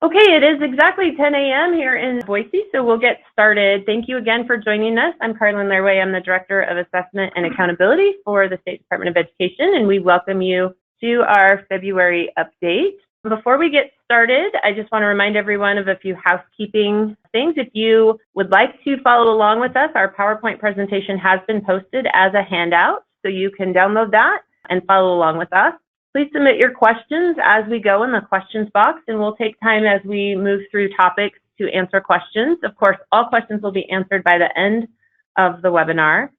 Okay, it is exactly 10 a.m. here in Boise, so we'll get started. Thank you again for joining us. I'm Carlin Lairway. I'm the Director of Assessment and Accountability for the State Department of Education, and we welcome you to our February update. Before we get started, I just want to remind everyone of a few housekeeping things. If you would like to follow along with us, our PowerPoint presentation has been posted as a handout, so you can download that and follow along with us. Please submit your questions as we go in the questions box, and we'll take time as we move through topics to answer questions. Of course, all questions will be answered by the end of the webinar.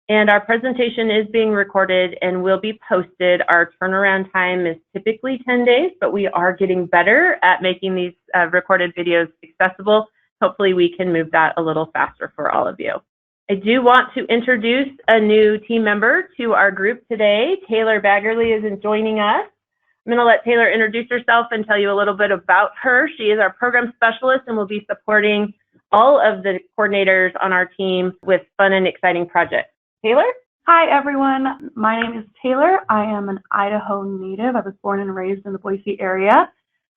And our presentation is being recorded and will be posted. Our turnaround time is typically 10 days, but we are getting better at making these recorded videos accessible. Hopefully we can move that a little faster for all of you. I do want to introduce a new team member to our group today. Taylor Baggerly is joining us. I'm going to let Taylor introduce herself and tell you a little bit about her. She is our program specialist and will be supporting all of the coordinators on our team with fun and exciting projects. Taylor? Hi, everyone. My name is Taylor. I am an Idaho native. I was born and raised in the Boise area.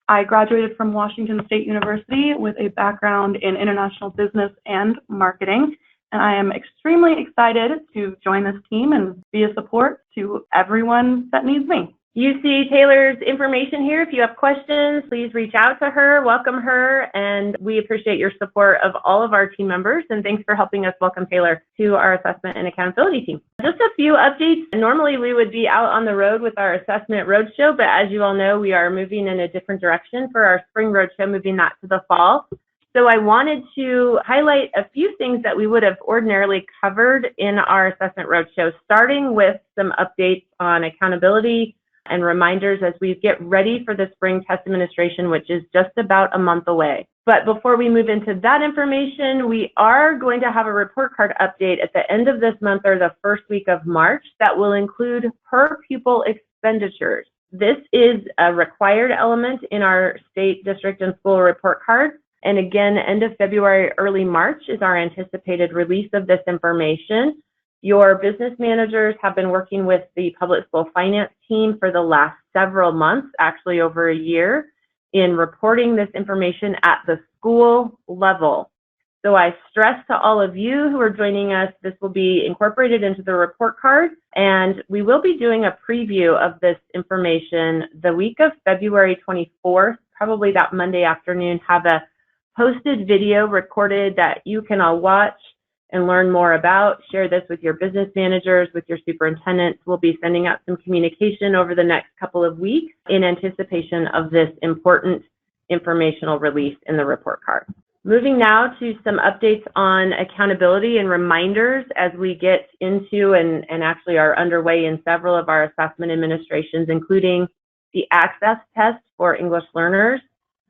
I graduated from Washington State University with a background in international business and marketing. And I am extremely excited to join this team and be a support to everyone that needs me. You see Taylor's information here. If you have questions, please reach out to her, welcome her, and we appreciate your support of all of our team members. And thanks for helping us welcome Taylor to our assessment and accountability team. Just a few updates. Normally we would be out on the road with our assessment roadshow, but as you all know, we are moving in a different direction for our spring roadshow, moving that to the fall. So I wanted to highlight a few things that we would have ordinarily covered in our assessment roadshow, starting with some updates on accountability and reminders as we get ready for the spring test administration, which is just about a month away. But before we move into that information, we are going to have a report card update at the end of this month or the first week of March that will include per pupil expenditures. This is a required element in our state, district, and school report cards. And again, end of February, early March is our anticipated release of this information. Your business managers have been working with the public school finance team for the last several months, actually over a year, in reporting this information at the school level. So I stress to all of you who are joining us, this will be incorporated into the report card, and we will be doing a preview of this information the week of February 24th, probably that Monday afternoon, have a posted video recorded that you can all watch and learn more about. Share this with your business managers, with your superintendents. We'll be sending out some communication over the next couple of weeks in anticipation of this important informational release in the report card. Moving now to some updates on accountability and reminders as we get into and actually are underway in several of our assessment administrations, including the access test for English learners.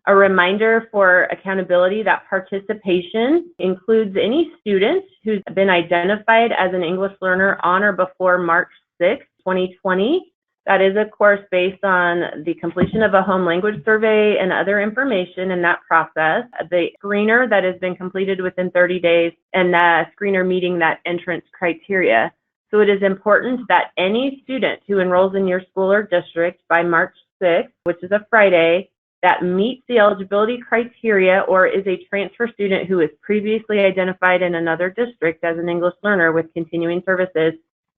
A reminder for accountability that participation includes any student who's been identified as an English learner on or before March 6, 2020. That is, of course, based on the completion of a home language survey and other information in that process, the screener that has been completed within 30 days, and the screener meeting that entrance criteria. So it is important that any student who enrolls in your school or district by March 6, which is a Friday, that meets the eligibility criteria or is a transfer student who is previously identified in another district as an English learner with continuing services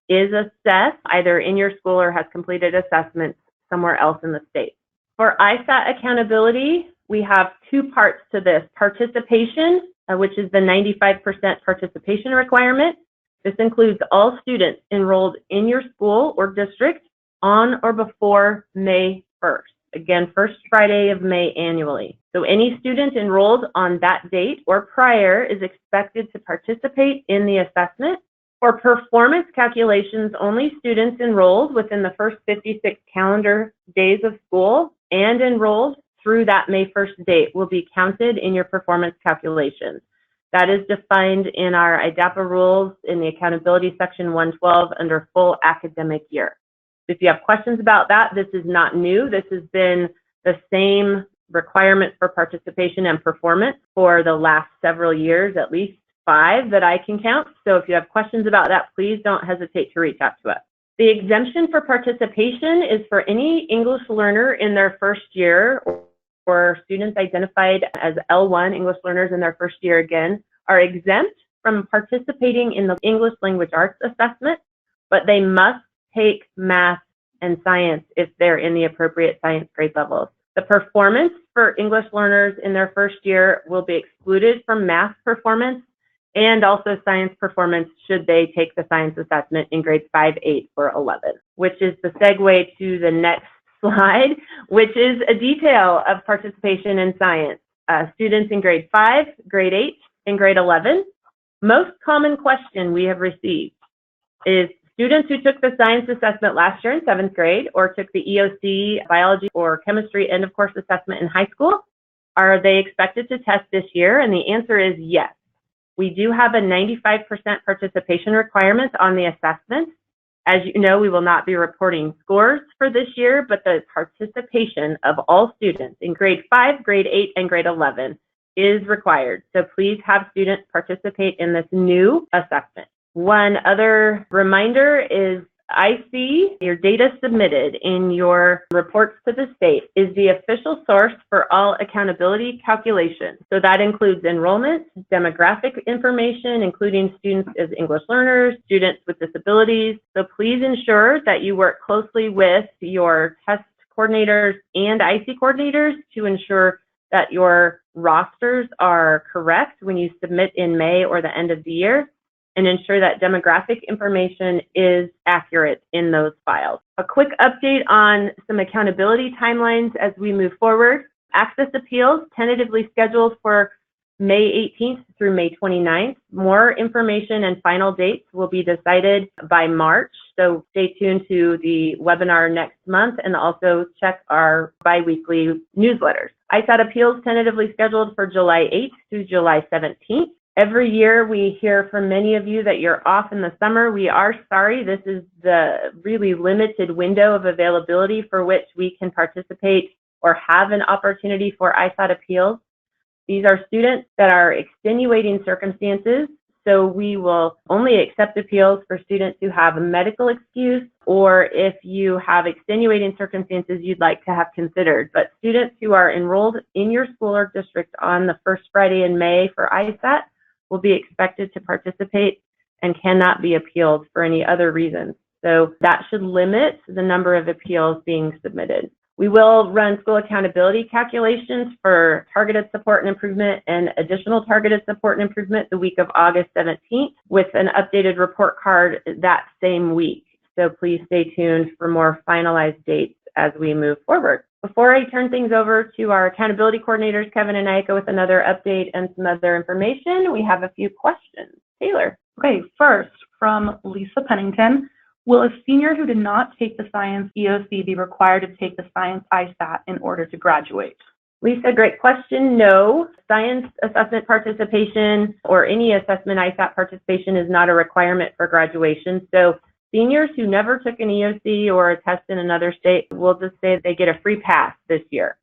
is assessed either in your school or has completed assessments somewhere else in the state. For ISAT accountability, we have two parts to this. Participation, which is the 95% participation requirement. This includes all students enrolled in your school or district on or before May 1st. Again, first Friday of May annually. So any student enrolled on that date or prior is expected to participate in the assessment. For performance calculations, only students enrolled within the first 56 calendar days of school and enrolled through that May 1st date will be counted in your performance calculations. That is defined in our IDAA rules in the accountability section 112 under full academic year. If you have questions about that, this is not new. This has been the same requirement for participation and performance for the last several years, at least 5 that I can count. So if you have questions about that, please don't hesitate to reach out to us. The exemption for participation is for any English learner in their first year for students identified as L1 English learners in their first year again are exempt from participating in the English Language Arts assessment, but they must take math and science if they're in the appropriate science grade levels. The performance for English learners in their first year will be excluded from math performance and also science performance should they take the science assessment in grades 5, 8, or 11, which is the segue to the next slide, which is a detail of participation in science. Students in grade 5, grade 8, and grade 11. Most common question we have received is students who took the science assessment last year in 7th grade or took the EOC biology or chemistry end of course assessment in high school, are they expected to test this year? And the answer is yes. We do have a 95% participation requirement on the assessment. As you know, we will not be reporting scores for this year, but the participation of all students in grade 5, grade 8, and grade 11 is required. So please have students participate in this new assessment. One other reminder is your data submitted in your reports to the state is the official source for all accountability calculations. So that includes enrollment, demographic information, including students as English learners, students with disabilities. So please ensure that you work closely with your test coordinators and IC coordinators to ensure that your rosters are correct when you submit in May or the end of the year, and ensure that demographic information is accurate in those files. A quick update on some accountability timelines as we move forward. Access appeals tentatively scheduled for May 18th through May 29th. More information and final dates will be decided by March, so stay tuned to the webinar next month and also check our bi-weekly newsletters. ISAT appeals tentatively scheduled for July 8th through July 17th. Every year we hear from many of you that you're off in the summer. We are sorry. This is the really limited window of availability for which we can participate or have an opportunity for ISAT appeals. These are students that are extenuating circumstances, so we will only accept appeals for students who have a medical excuse or if you have extenuating circumstances you'd like to have considered. But students who are enrolled in your school or district on the first Friday in May for ISAT will be expected to participate and cannot be appealed for any other reasons. So that should limit the number of appeals being submitted. We will run school accountability calculations for targeted support and improvement and additional targeted support and improvement the week of August 17th with an updated report card that same week. So please stay tuned for more finalized dates as we move forward. Before I turn things over to our accountability coordinators, Kevin and Aika, with another update and some other information, we have a few questions. Taylor. Okay, first from Lisa Pennington. Will a senior who did not take the science EOC be required to take the science ISAT in order to graduate? Lisa, great question. No, science assessment participation or any assessment ISAT participation is not a requirement for graduation. So seniors who never took an EOC or a test in another state, we'll just say they get a free pass this year.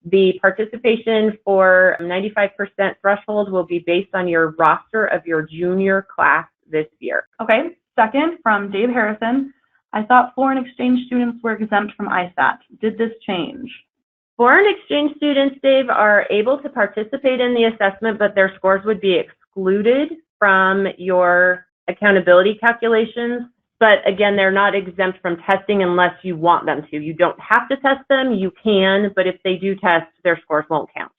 The participation for 95% threshold will be based on your roster of your junior class this year. Okay, second from Dave Harrison. I thought foreign exchange students were exempt from ISAT. Did this change? Foreign exchange students, Dave, are able to participate in the assessment, but their scores would be excluded from your accountability calculations. But again, they're not exempt from testing unless you want them to. You don't have to test them, you can, but if they do test, their scores won't count.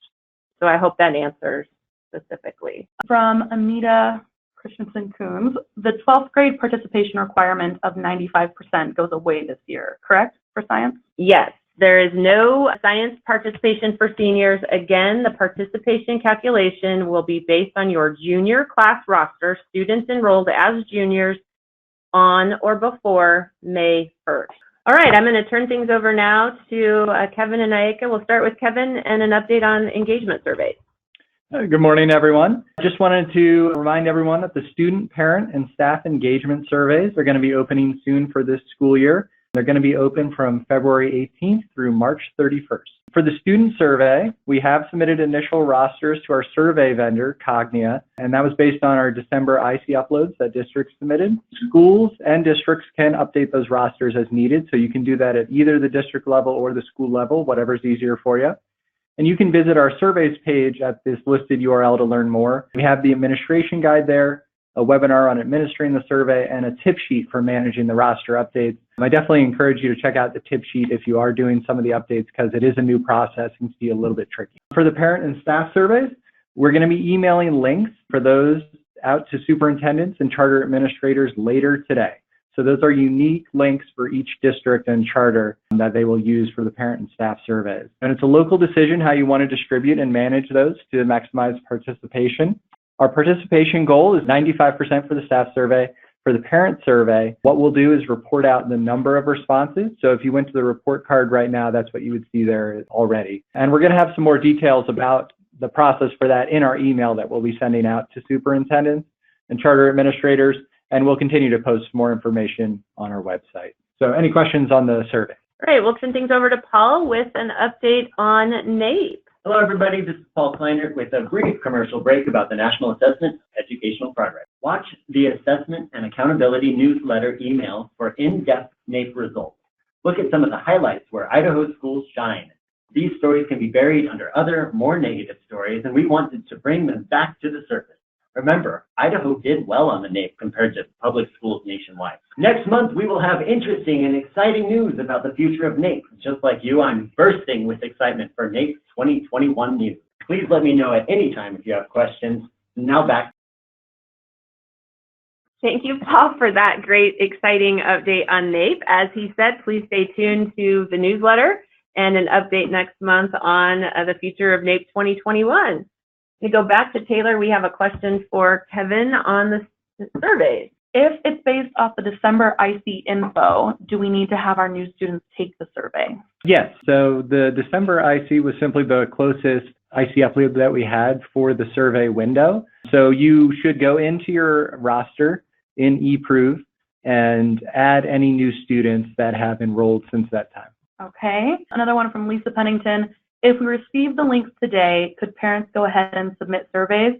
So I hope that answers specifically. From Anita Christensen-Coons, the 12th grade participation requirement of 95% goes away this year, correct, for science? Yes, there is no science participation for seniors. Again, the participation calculation will be based on your junior class roster, students enrolled as juniors on or before May 1st. All right, I'm going to turn things over now to Kevin and Aika. We'll start with Kevin and an update on engagement surveys. Good morning, everyone. I just wanted to remind everyone that the student, parent, and staff engagement surveys are going to be opening soon for this school year. They're going to be open from February 18th through March 31st. For the student survey, we have submitted initial rosters to our survey vendor, Cognia, and that was based on our December IC uploads that districts submitted. Schools and districts can update those rosters as needed, so you can do that at either the district level or the school level, whatever's easier for you. And you can visit our surveys page at this listed URL to learn more. We have the administration guide there, a webinar on administering the survey, and a tip sheet for managing the roster updates. I definitely encourage you to check out the tip sheet if you are doing some of the updates, because it is a new process and can be a little bit tricky. For the parent and staff surveys, we're going to be emailing links for those out to superintendents and charter administrators later today. So those are unique links for each district and charter that they will use for the parent and staff surveys. And it's a local decision how you want to distribute and manage those to maximize participation. Our participation goal is 95% for the staff survey. For the parent survey, what we'll do is report out the number of responses. So if you went to the report card right now, that's what you would see there already. And we're going to have some more details about the process for that in our email that we'll be sending out to superintendents and charter administrators, and we'll continue to post more information on our website. So any questions on the survey? All right, we'll turn things over to Paul with an update on NAEP. Hello, everybody. This is Paul Kleiner with a brief commercial break about the National Assessment of Educational Progress. Watch the Assessment and Accountability newsletter email for in-depth NAEP results. Look at some of the highlights where Idaho schools shine. These stories can be buried under other, more negative stories, and we wanted to bring them back to the surface. Remember, Idaho did well on the NAEP compared to public schools nationwide. Next month, we will have interesting and exciting news about the future of NAEP. Just like you, I'm bursting with excitement for NAEP 2021 news. Please let me know at any time if you have questions. Now back. Thank you, Paul, for that great, exciting update on NAEP. As he said, please stay tuned to the newsletter and an update next month on the future of NAEP 2021. To go back to Taylor, we have a question for Kevin on the surveys. If it's based off the December IC info, do we need to have our new students take the survey? Yes, so the December IC was simply the closest IC upload that we had for the survey window. So you should go into your roster in eProve and add any new students that have enrolled since that time. Okay, another one from Lisa Pennington. If we receive the links today, could parents go ahead and submit surveys?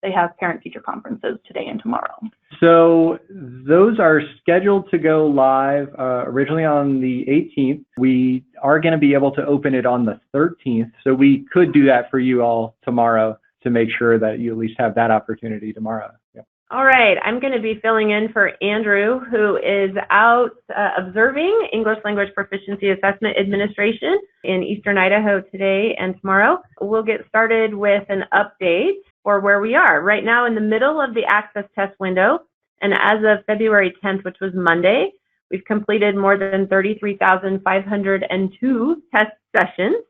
They have parent-teacher conferences today and tomorrow. So those are scheduled to go live originally on the 18th. We are going to be able to open it on the 13th. So we could do that for you all tomorrow to make sure that you at least have that opportunity tomorrow. Yep. All right, I'm going to be filling in for Andrew, who is out observing English Language Proficiency Assessment Administration in Eastern Idaho today and tomorrow. We'll get started with an update for where we are. Right now in the middle of the access test window, and as of February 10th, which was Monday, we've completed more than 33,502 test sessions.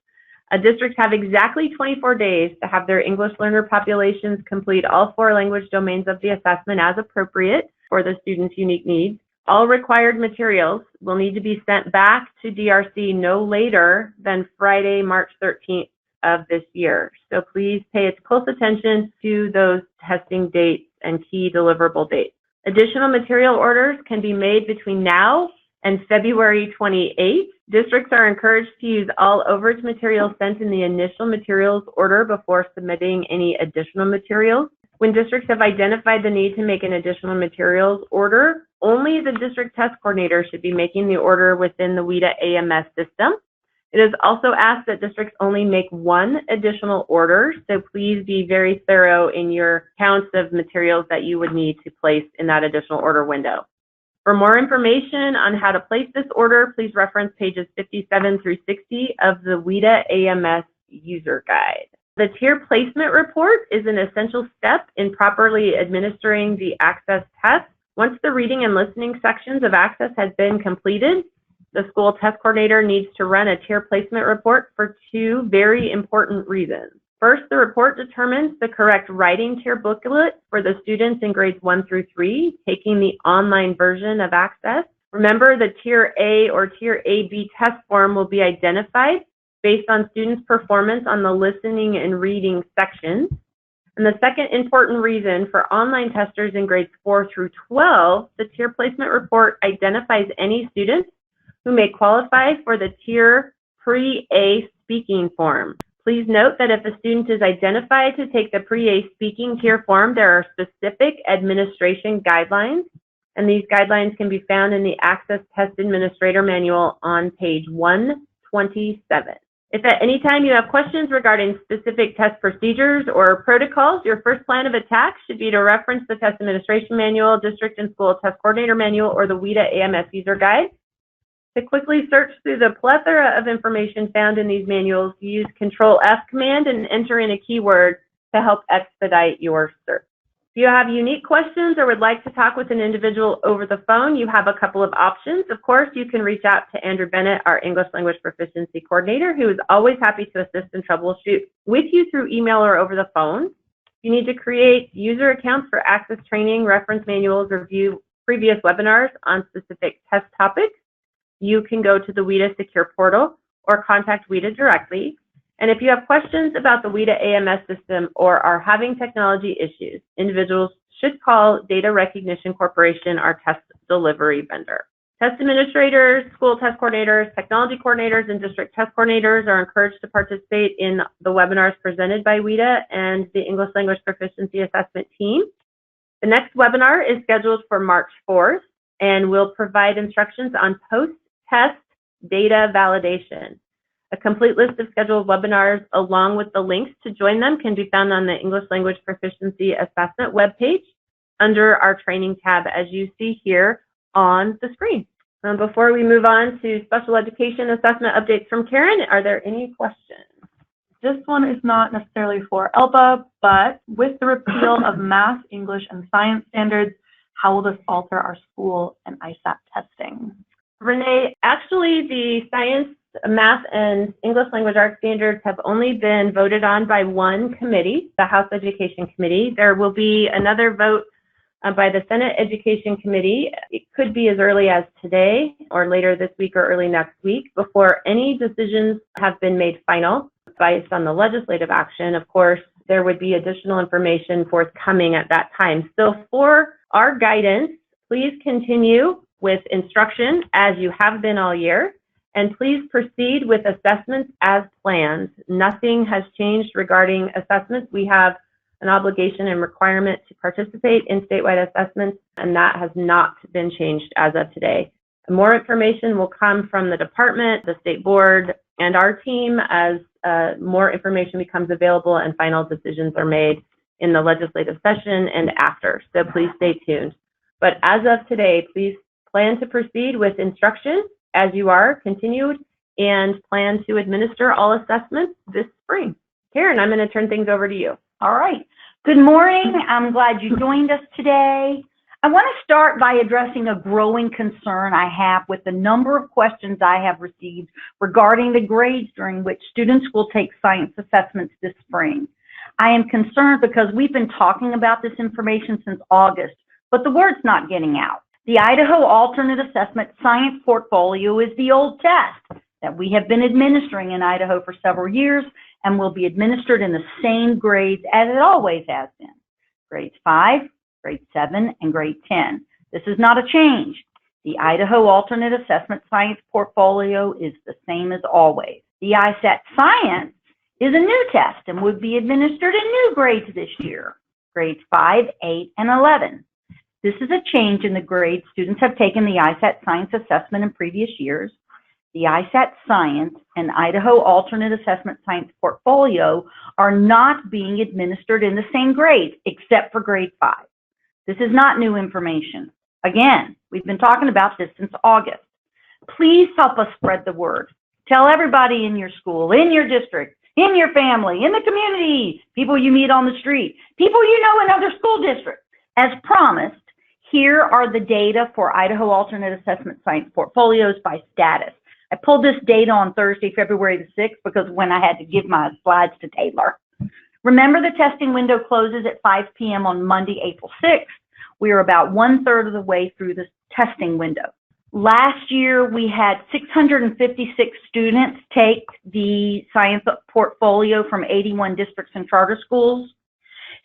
Districts have exactly 24 days to have their English learner populations complete all 4 language domains of the assessment as appropriate for the student's unique needs. All required materials will need to be sent back to DRC no later than Friday, March 13th of this year. So please pay close attention to those testing dates and key deliverable dates. Additional material orders can be made between now and February 28th. Districts are encouraged to use all overage materials sent in the initial materials order before submitting any additional materials. When districts have identified the need to make an additional materials order, only the district test coordinator should be making the order within the WIDA AMS system. It is also asked that districts only make 1 additional order, so please be very thorough in your counts of materials that you would need to place in that additional order window. For more information on how to place this order, please reference pages 57 through 60 of the WIDA AMS user guide. The tier placement report is an essential step in properly administering the access test. Once the reading and listening sections of access has been completed, the school test coordinator needs to run a tier placement report for 2 very important reasons. First, the report determines the correct writing tier booklet for the students in grades 1 through 3, taking the online version of Access. Remember, the Tier A or Tier AB test form will be identified based on students' performance on the listening and reading sections. And the second important reason for online testers in grades 4 through 12, the tier placement report identifies any students who may qualify for the Tier Pre-A speaking form. Please note that if a student is identified to take the Pre-A speaking tier form, there are specific administration guidelines, and these guidelines can be found in the Access Test Administrator Manual on page 127. If at any time you have questions regarding specific test procedures or protocols, your first plan of attack should be to reference the Test Administration Manual, District and School Test Coordinator Manual, or the WIDA AMS User Guide. To quickly search through the plethora of information found in these manuals, use Control-F command and enter in a keyword to help expedite your search. If you have unique questions or would like to talk with an individual over the phone, you have a couple of options. Of course, you can reach out to Andrew Bennett, our English Language Proficiency Coordinator, who is always happy to assist and troubleshoot with you through email or over the phone. You need to create user accounts for access training, reference manuals, or view previous webinars on specific test topics. You can go to the WIDA Secure Portal or contact WIDA directly. And if you have questions about the WIDA AMS system or are having technology issues, individuals should call Data Recognition Corporation, our test delivery vendor. Test administrators, school test coordinators, technology coordinators, and district test coordinators are encouraged to participate in the webinars presented by WIDA and the English Language Proficiency Assessment team. The next webinar is scheduled for March 4th and will provide instructions on post-test data validation. A complete list of scheduled webinars along with the links to join them can be found on the English Language Proficiency Assessment webpage under our training tab, as you see here on the screen. Before we move on to special education assessment updates from Karen, are there any questions? This one is not necessarily for ELPA, but with the repeal of math, English, and science standards, how will this alter our school and ISAT testing? Renee, actually the science, math, and English language arts standards have only been voted on by one committee, the House Education Committee. There will be another vote by the Senate Education Committee. It could be as early as today or later this week or early next week before any decisions have been made final based on the legislative action. Of course, there would be additional information forthcoming at that time. So for our guidance, please continue with instruction as you have been all year. And please proceed with assessments as planned. Nothing has changed regarding assessments. We have an obligation and requirement to participate in statewide assessments, and that has not been changed as of today. More information will come from the department, the state board, and our team as more information becomes available and final decisions are made in the legislative session and after. So please stay tuned. But as of today, please plan to proceed with instruction as you are continued and plan to administer all assessments this spring. Karen, I'm going to turn things over to you. All right. Good morning. I'm glad you joined us today. I want to start by addressing a growing concern I have with the number of questions I have received regarding the grades during which students will take science assessments this spring. I am concerned because we've been talking about this information since August, but the word's not getting out. The Idaho Alternate Assessment Science Portfolio is the old test that we have been administering in Idaho for several years and will be administered in the same grades as it always has been. Grades 5, grade 7, and grade 10. This is not a change. The Idaho Alternate Assessment Science Portfolio is the same as always. The ISAT Science is a new test and would be administered in new grades this year, grades 5, 8, and 11. This is a change in the grade students have taken the ISAT Science assessment in previous years. The ISAT Science and Idaho Alternate Assessment Science Portfolio are not being administered in the same grades, except for grade 5. This is not new information. Again, we've been talking about this since August. Please help us spread the word. Tell everybody in your school, in your district, in your family, in the community, people you meet on the street, people you know in other school districts. As promised, here are the data for Idaho Alternate Assessment Science Portfolios by status. I pulled this data on Thursday, February the 6th, because when I had to give my slides to Taylor. Remember, the testing window closes at 5 p.m. on Monday, April 6th. We are about 1/3 of the way through the testing window. Last year, we had 656 students take the science portfolio from 81 districts and charter schools.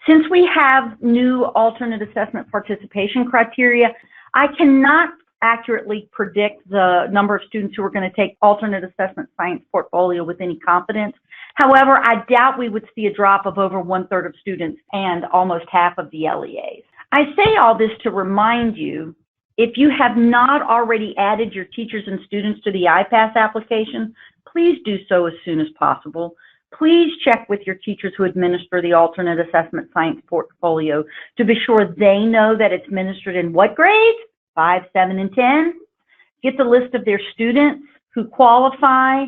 Since we have new alternate assessment participation criteria, I cannot accurately predict the number of students who are going to take alternate assessment science portfolio with any confidence. However, I doubt we would see a drop of over 1/3 of students and almost half of the LEAs. I say all this to remind you, if you have not already added your teachers and students to the IPASS application, please do so as soon as possible. Please check with your teachers who administer the alternate assessment science portfolio to be sure they know that it's administered in what grades? 5, 7, and 10. Get the list of their students who qualify,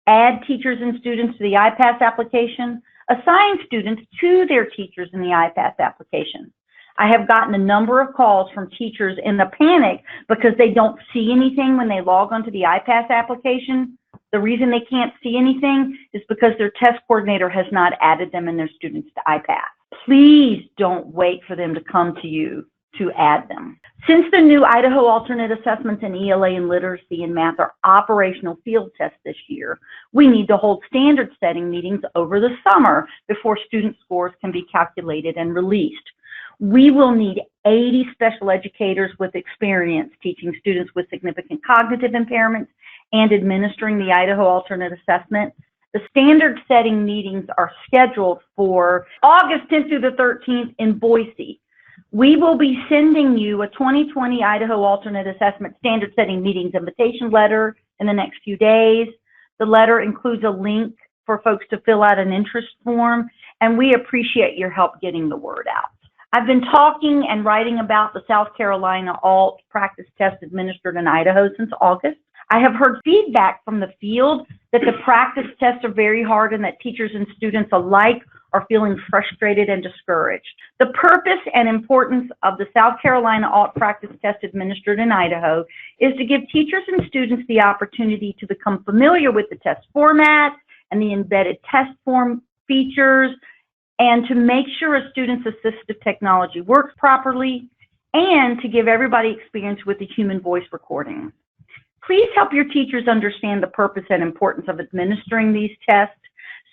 add teachers and students to the IPASS application, assign students to their teachers in the IPASS application. I have gotten a number of calls from teachers in a panic because they don't see anything when they log onto the IPASS application. The reason they can't see anything is because their test coordinator has not added them and their students to IPASS. Please don't wait for them to come to you to add them. Since the new Idaho alternate assessments in ELA and literacy and math are operational field tests this year, we need to hold standard setting meetings over the summer before student scores can be calculated and released. We will need 80 special educators with experience teaching students with significant cognitive impairments and administering the Idaho alternate assessment. The standard setting meetings are scheduled for August 10th through the 13th in Boise. We will be sending you a 2020 Idaho alternate assessment standard setting meetings invitation letter in the next few days. The letter includes a link for folks to fill out an interest form, and we appreciate your help getting the word out. I've been talking and writing about the South Carolina ALT practice test administered in Idaho since August. I have heard feedback from the field that the practice tests are very hard and that teachers and students alike are feeling frustrated and discouraged. The purpose and importance of the South Carolina ALT practice test administered in Idaho is to give teachers and students the opportunity to become familiar with the test format and the embedded test form features, and to make sure a student's assistive technology works properly, and to give everybody experience with the human voice recording. Please help your teachers understand the purpose and importance of administering these tests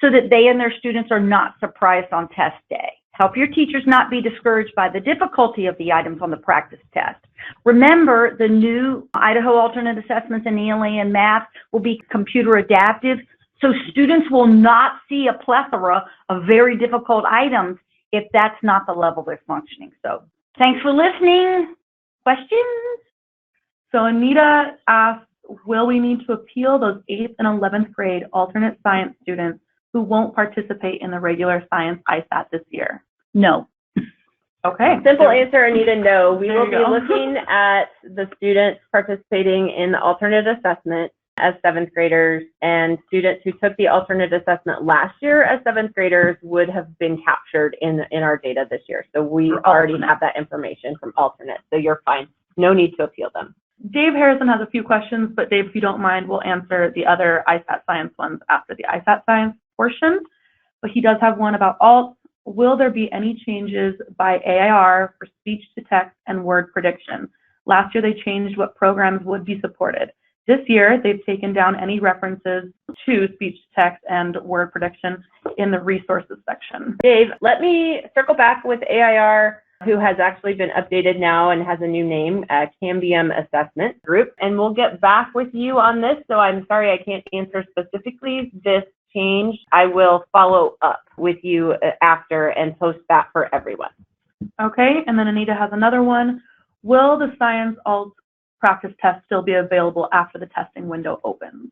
so that they and their students are not surprised on test day. Help your teachers not be discouraged by the difficulty of the items on the practice test. Remember, the new Idaho alternate assessments in ELA and math will be computer adaptive, so students will not see a plethora of very difficult items if that's not the level they're functioning. So thanks for listening. Questions? So Anita asked, will we need to appeal those 8th and 11th grade alternate science students who won't participate in the regular science ISAT this year? No. Okay. Simple answer, Anita, no. We There will you be go. looking at the students participating in the alternate assessment as 7th graders, and students who took the alternate assessment last year as 7th graders would have been captured in our data this year. So we already have that information from alternate, so you're fine. No need to appeal them. Dave Harrison has a few questions, but Dave, if you don't mind, we'll answer the other ISAT science ones after the ISAT science portion. But he does have one about alt. Will there be any changes by AIR for speech to text and word prediction? Last year they changed what programs would be supported. This year they've taken down any references to speech to text and word prediction in the resources section. Dave, let me circle back with AIR, who has actually been updated now and has a new name, Cambium Assessment Group, and we'll get back with you on this. So I'm sorry I can't answer specifically this change. I will follow up with you after and post that for everyone. Okay, and then Anita has another one. Will the science alt practice test still be available after the testing window opens?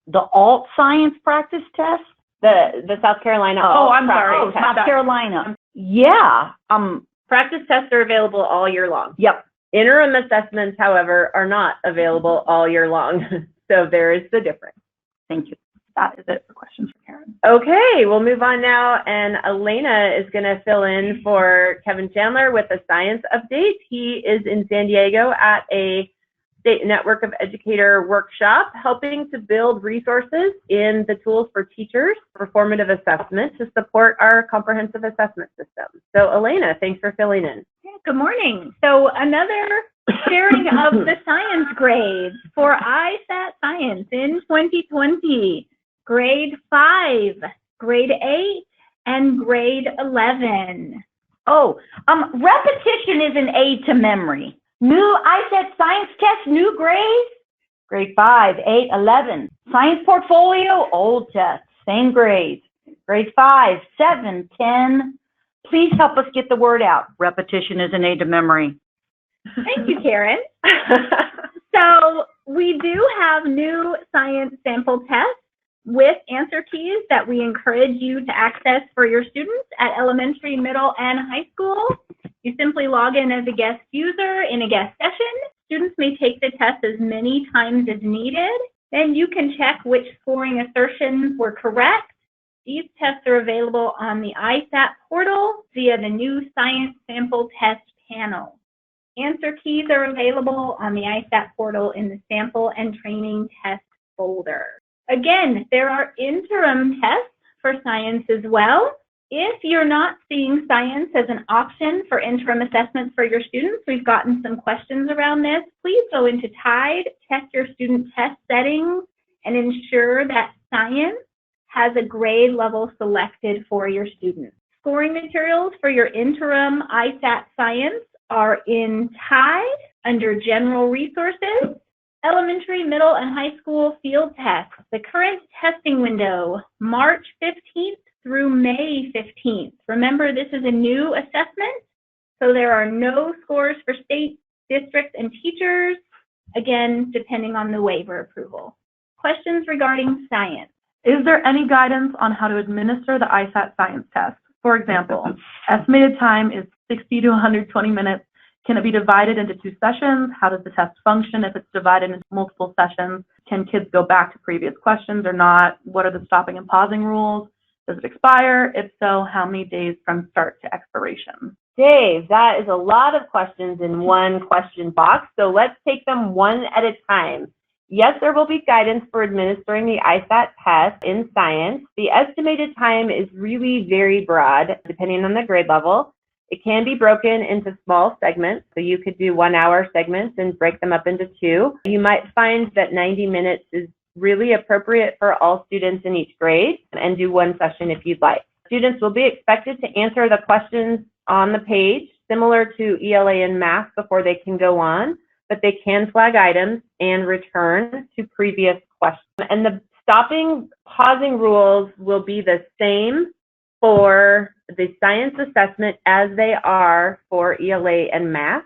The alt science practice test? The South Carolina. Oh, I'm sorry. Oh, South Carolina. Yeah. Practice tests are available all year long. Yep. Interim assessments, however, are not available all year long. So there is the difference. Thank you. That is it for questions for Karen. Okay, we'll move on now, and Elena is going to fill in for Kevin Chandler with a science update. He is in San Diego at a State Network of Educator workshop, helping to build resources in the tools for teachers for formative assessment to support our comprehensive assessment system. So Elena, thanks for filling in. Yeah, good morning. So another sharing of the science grades for ISAT Science in 2020. Grade 5, grade 8, and grade 11. Oh, repetition is an aid to memory. New ISAT science test, new grades, grade 5, 8, 11. Science portfolio, old test, same grades. Grade 5, 7, 10. Please help us get the word out. Repetition is an aid to memory. Thank you, Karen. So We do have new science sample tests with answer keys that we encourage you to access for your students at elementary, middle, and high school. You simply log in as a guest user in a guest session. Students may take the test as many times as needed. Then you can check which scoring assertions were correct. These tests are available on the ISAT portal via the new Science Sample Test panel. Answer keys are available on the ISAT portal in the Sample and Training Test folder. Again, there are interim tests for science as well. If you're not seeing science as an option for interim assessments for your students, we've gotten some questions around this. Please go into TIDE, check your student test settings, and ensure that science has a grade level selected for your students. Scoring materials for your interim ISAT science are in TIDE under General Resources. Elementary, middle, and high school field tests. The current testing window, March 15th through May 15th. Remember, this is a new assessment, so there are no scores for state, districts, and teachers, again, depending on the waiver approval. Questions regarding science? Is there any guidance on how to administer the ISAT science test? For example, estimated time is 60 to 120 minutes. Can it be divided into 2 sessions? How does the test function if it's divided into multiple sessions? Can kids go back to previous questions or not? What are the stopping and pausing rules? Does it expire? If so, how many days from start to expiration? Dave, that is a lot of questions in one question box, so let's take them one at a time. Yes, there will be guidance for administering the ISAT test in science. The estimated time is really very broad, depending on the grade level. It can be broken into small segments, so you could do 1-hour segments and break them up into 2. You might find that 90 minutes is really appropriate for all students in each grade, and do 1 session if you'd like. Students will be expected to answer the questions on the page, similar to ELA and math, before they can go on, but they can flag items and return to previous questions. And the stopping, pausing rules will be the same for the science assessment as they are for ELA and math.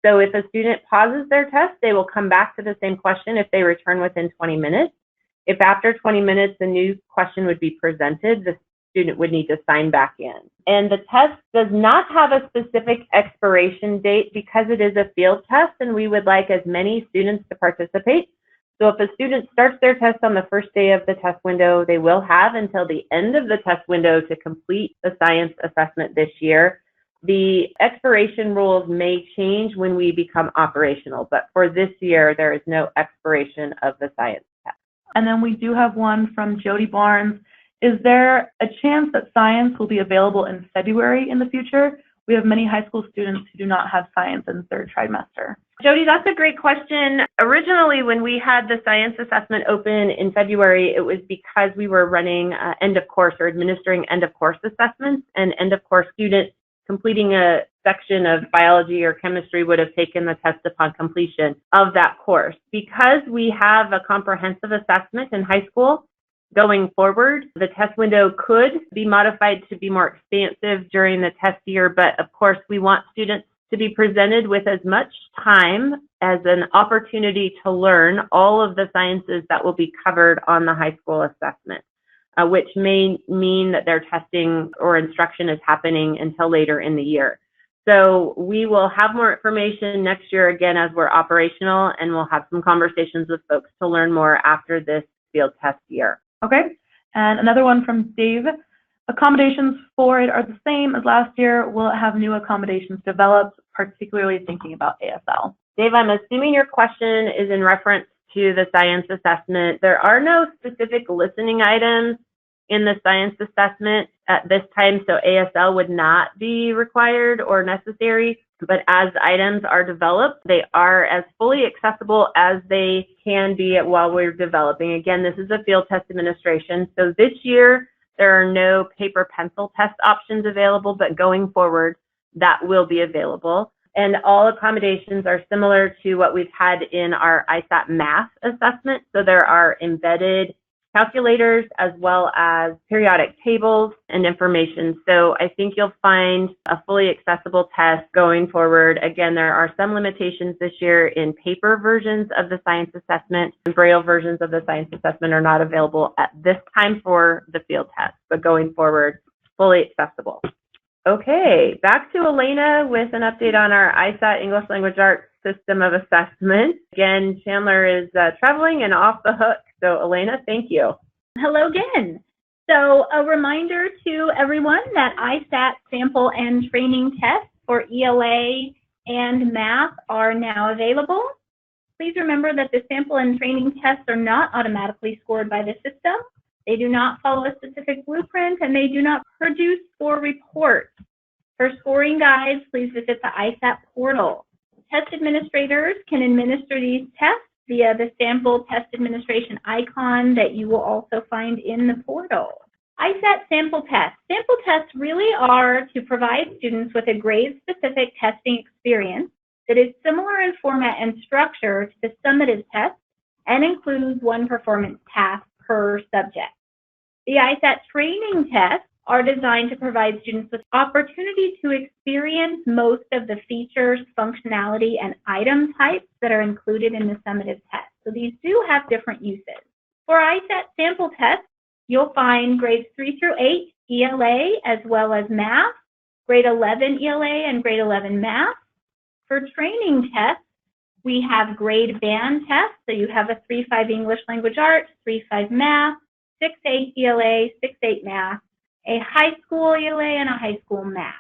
So if a student pauses their test, they will come back to the same question if they return within 20 minutes. If after 20 minutes a new question would be presented, the student would need to sign back in. And the test does not have a specific expiration date because it is a field test and we would like as many students to participate. So if a student starts their test on the first day of the test window, they will have until the end of the test window to complete the science assessment this year. The expiration rules may change when we become operational, but for this year, there is no expiration of the science test. And then we do have one from Jody Barnes. Is there a chance that science will be available in February in the future? We have many high school students who do not have science in 3rd trimester. Jody, that's a great question. Originally, when we had the science assessment open in February, it was because we were running end of course or administering end of course assessments, and end of course students completing a section of biology or chemistry would have taken the test upon completion of that course. Because we have a comprehensive assessment in high school going forward, the test window could be modified to be more expansive during the test year, but of course we want students to be presented with as much time as an opportunity to learn all of the sciences that will be covered on the high school assessment, which may mean that their testing or instruction is happening until later in the year. So we will have more information next year again as we're operational, and we'll have some conversations with folks to learn more after this field test year. Okay, and another one from Dave. Accommodations for it are the same as last year. Will it have new accommodations developed, particularly thinking about ASL? Dave, I'm assuming your question is in reference to the science assessment. There are no specific listening items in the science assessment at this time, so ASL would not be required or necessary. But as items are developed, they are as fully accessible as they can be while we're developing. Again, this is a field test administration. So this year, there are no paper pencil test options available, but going forward, that will be available. And all accommodations are similar to what we've had in our ISAT math assessment. So there are embedded calculators, as well as periodic tables and information. So I think you'll find a fully accessible test going forward. Again, there are some limitations this year in paper versions of the science assessment. Braille versions of the science assessment are not available at this time for the field test, but going forward, fully accessible. Okay, back to Elena with an update on our ISAT English Language Arts system of assessment. Again, Chandler is traveling and off the hook. So Elena, thank you. Hello again. So a reminder to everyone that ISAT sample and training tests for ELA and math are now available. Please remember that the sample and training tests are not automatically scored by the system. They do not follow a specific blueprint, and they do not produce score reports. For scoring guides, please visit the ISAT portal. Test administrators can administer these tests via the sample test administration icon that you will also find in the portal. ISAT sample tests. Sample tests really are to provide students with a grade-specific testing experience that is similar in format and structure to the summative test and includes one performance task per subject. The ISAT training tests are designed to provide students with opportunity to experience most of the features, functionality, and item types that are included in the summative test. So these do have different uses. For ISAT sample tests, you'll find grades 3 through 8 ELA as well as math, grade 11 ELA and grade 11 math. For training tests, we have grade band tests. So you have a 3-5 English Language Arts, 3-5 math, 6-8 ELA, 6-8 math, a high school ELA, and a high school math.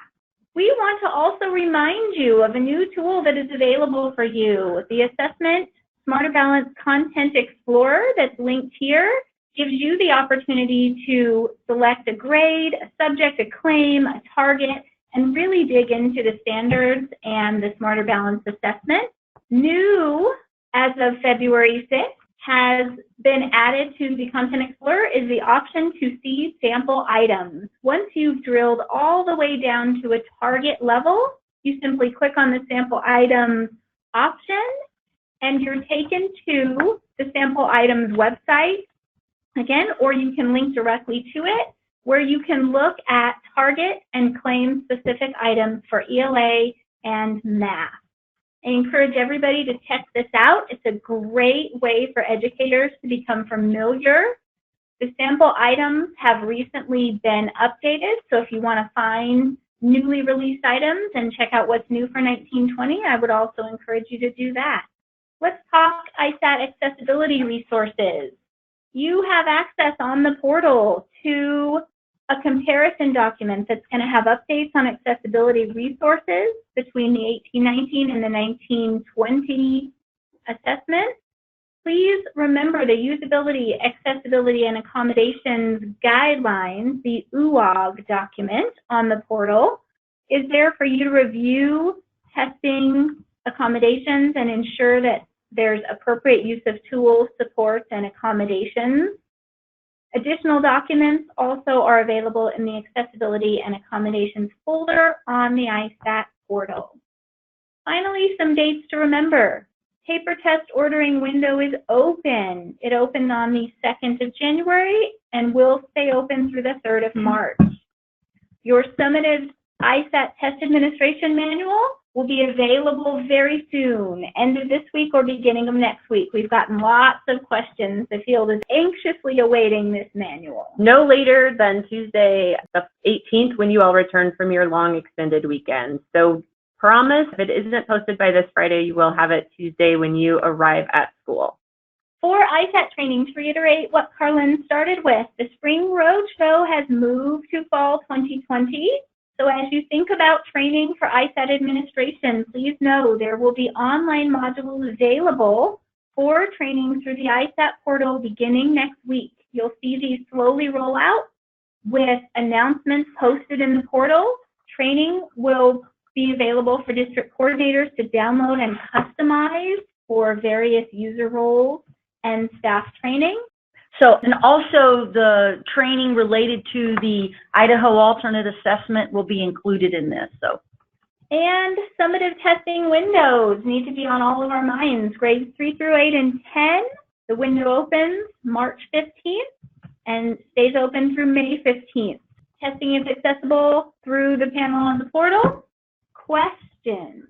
We want to also remind you of a new tool that is available for you. The Assessment Smarter Balance Content Explorer that's linked here gives you the opportunity to select a grade, a subject, a claim, a target, and really dig into the standards and the Smarter Balance assessment. New as of February 6th, has been added to the Content Explorer is the option to see sample items. Once you've drilled all the way down to a target level, you simply click on the sample items option and you're taken to the sample items website again, or you can link directly to it where you can look at target and claim specific items for ELA and math. I encourage everybody to check this out. It's a great way for educators to become familiar. The sample items have recently been updated, so if you want to find newly released items and check out what's new for 1920, I would also encourage you to do that. Let's talk ISAT accessibility resources. You have access on the portal to a comparison document that's going to have updates on accessibility resources between the 1819 and the 1920 assessment. Please remember the Usability, Accessibility, and Accommodations Guidelines, the UAG document on the portal, is there for you to review testing accommodations and ensure that there's appropriate use of tools, supports, and accommodations. Additional documents also are available in the Accessibility and Accommodations folder on the ISAT portal. Finally, some dates to remember. Paper test ordering window is open. It opened on the 2nd of January and will stay open through the 3rd of March. Your summative ISAT test administration manual will be available very soon, end of this week or beginning of next week. We've gotten lots of questions. The field is anxiously awaiting this manual. No later than Tuesday, the 18th, when you all return from your long extended weekend. So promise, if it isn't posted by this Friday, you will have it Tuesday when you arrive at school. For ISAT training, to reiterate what Carlin started with, the Spring Roadshow has moved to fall 2020. So as you think about training for ISAT administration, please know there will be online modules available for training through the ISAT portal beginning next week. You'll see these slowly roll out with announcements posted in the portal. Training will be available for district coordinators to download and customize for various user roles and staff training. So, and also the training related to the Idaho alternate assessment will be included in this. So, and summative testing windows need to be on all of our minds. Grades 3 through 8 and 10 The window opens March 15th and stays open through May 15th. Testing is accessible through the panel on the portal. Questions?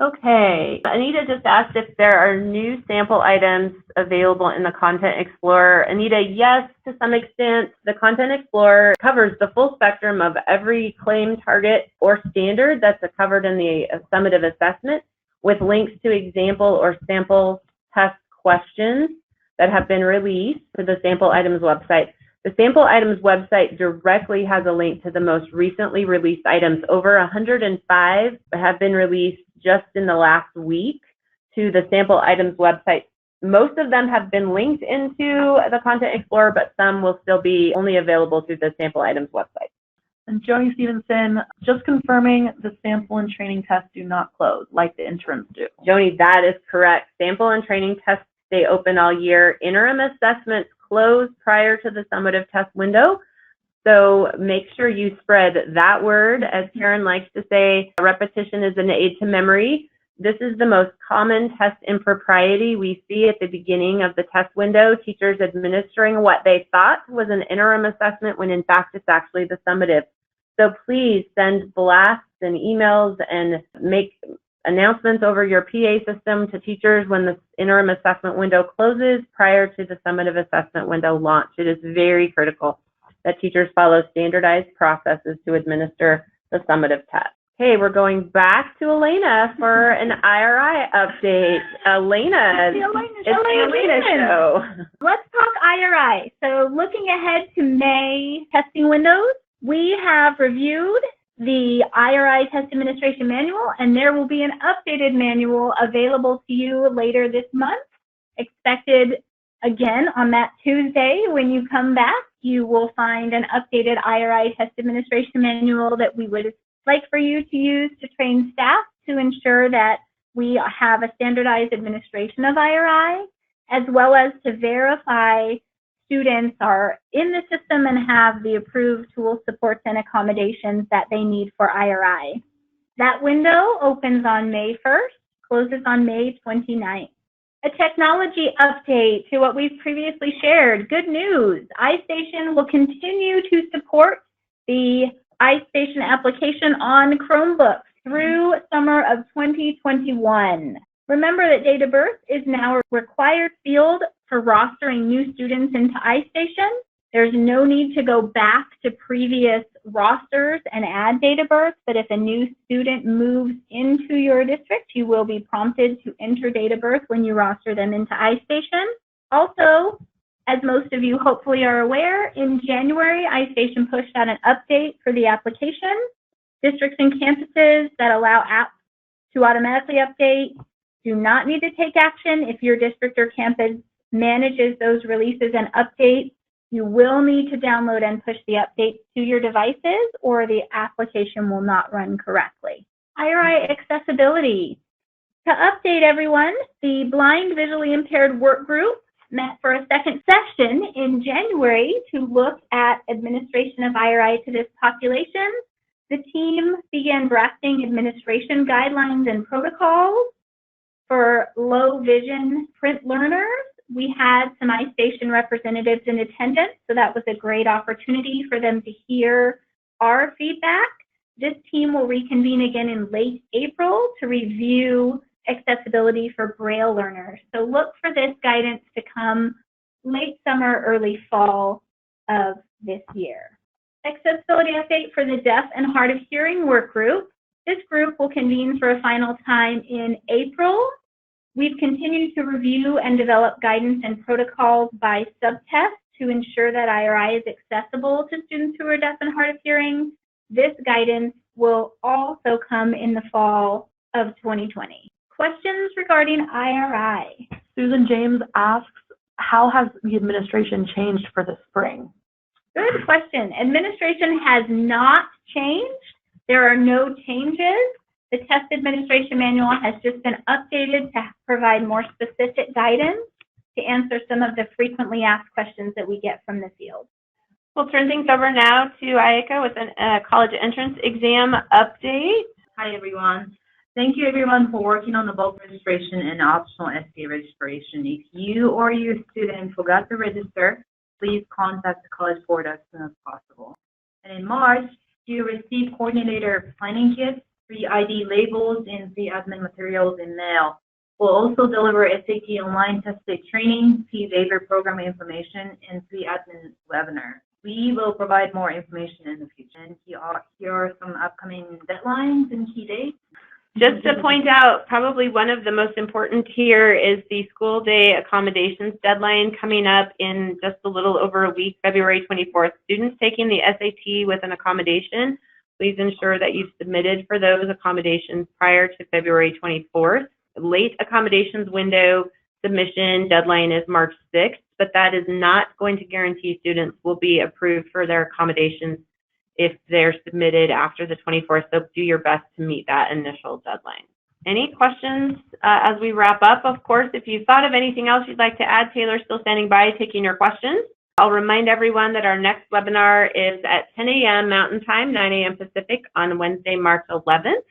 Okay, Anita just asked if there are new sample items available in the Content Explorer. Anita, yes, to some extent. The Content Explorer covers the full spectrum of every claim, target, or standard that's covered in the summative assessment, with links to example or sample test questions that have been released to the sample items website. The sample items website directly has a link to the most recently released items. Over 105 have been released just in the last week to the sample items website. Most of them have been linked into the Content Explorer, but some will still be only available through the sample items website. And Joni Stevenson, just confirming the sample and training tests do not close like the interims do. Joni, that is correct. Sample and training tests stay open all year. Interim assessments close prior to the summative test window. So make sure you spread that word. As Karen likes to say, repetition is an aid to memory. This is the most common test impropriety we see at the beginning of the test window, teachers administering what they thought was an interim assessment when in fact it's actually the summative. So please send blasts and emails and make announcements over your PA system to teachers when the interim assessment window closes prior to the summative assessment window launch. It is very critical that teachers follow standardized processes to administer the summative test. Okay, we're going back to Elena for an IRI update. Elena, it's the Elena show. Let's talk IRI. So looking ahead to May testing windows, we have reviewed the IRI Test Administration Manual, and there will be an updated manual available to you later this month. Expected again on that Tuesday when you come back, you will find an updated IRI Test Administration Manual that we would like for you to use to train staff to ensure that we have a standardized administration of IRI, as well as to verify students are in the system and have the approved tools, supports, and accommodations that they need for IRI. That window opens on May 1st, closes on May 29th. A technology update to what we've previously shared. Good news, Istation will continue to support the Istation application on Chromebooks through summer of 2021. Remember that date of birth is now a required field for rostering new students into Istation. There's no need to go back to previous rosters and add date of birth, but if a new student moves into your district, you will be prompted to enter date of birth when you roster them into Istation. Also, as most of you hopefully are aware, in January, Istation pushed out an update for the application. Districts and campuses that allow apps to automatically update do not need to take action. If your district or campus manages those releases and updates, you will need to download and push the updates to your devices, or the application will not run correctly. IRI Accessibility. To update everyone, the Blind Visually Impaired Work Group met for a second session in January to look at administration of IRI to this population. The team began drafting administration guidelines and protocols for low vision print learners. We had some Istation representatives in attendance, so that was a great opportunity for them to hear our feedback. This team will reconvene again in late April to review accessibility for Braille learners. So look for this guidance to come late summer, early fall of this year. Accessibility update for the Deaf and Hard of Hearing work group. This group will convene for a final time in April. We've continued to review and develop guidance and protocols by subtest to ensure that IRI is accessible to students who are deaf and hard of hearing. This guidance will also come in the fall of 2020. Questions regarding IRI? Susan James asks, how has the administration changed for the spring? Good question. Administration has not changed. There are no changes. The test administration manual has just been updated to provide more specific guidance to answer some of the frequently asked questions that we get from the field. We'll turn things over now to Ayaka with a college entrance exam update. Hi, everyone. Thank you everyone for working on the bulk registration and optional SBA registration. If you or your student forgot to register, please contact the College Board as soon as possible. And in March, you receive coordinator planning kits, free ID labels, and free admin materials in mail. We'll also deliver SAT online test day training, P-waiver program information, and free admin webinar. We will provide more information in the future. And here are some upcoming deadlines and key dates. Just to point out, probably one of the most important here is the school day accommodations deadline coming up in just a little over a week, February 24th. Students taking the SAT with an accommodation, please ensure that you've submitted for those accommodations prior to February 24th. Late accommodations window submission deadline is March 6th, but that is not going to guarantee students will be approved for their accommodations if they're submitted after the 24th, so do your best to meet that initial deadline. Any questions as we wrap up? Of course, if you thought of anything else you'd like to add, Taylor's still standing by taking your questions. I'll remind everyone that our next webinar is at 10 a.m. Mountain Time, 9 a.m. Pacific on Wednesday, March 11th.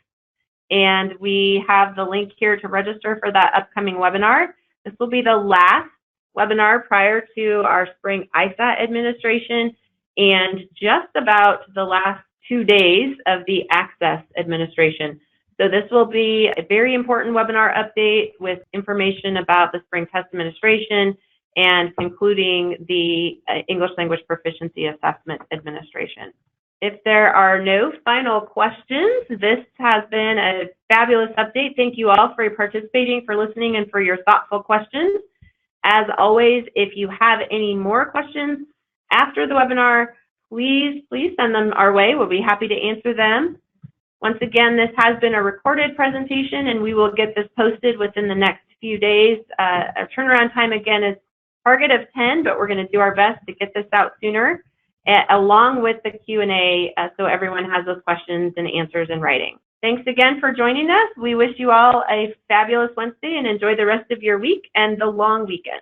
And we have the link here to register for that upcoming webinar. This will be the last webinar prior to our spring ISAT administration, and just about the last 2 days of the Access administration. So this will be a very important webinar update with information about the spring test administration and concluding the English Language Proficiency Assessment administration. If there are no final questions, this has been a fabulous update. Thank you all for participating, for listening, and for your thoughtful questions. As always, if you have any more questions after the webinar, please send them our way. We'll be happy to answer them. Once again, this has been a recorded presentation, and we will get this posted within the next few days. Our turnaround time, again, is target of 10, but we're going to do our best to get this out sooner, along with the Q&A, so everyone has those questions and answers in writing. Thanks again for joining us. We wish you all a fabulous Wednesday and enjoy the rest of your week and the long weekend.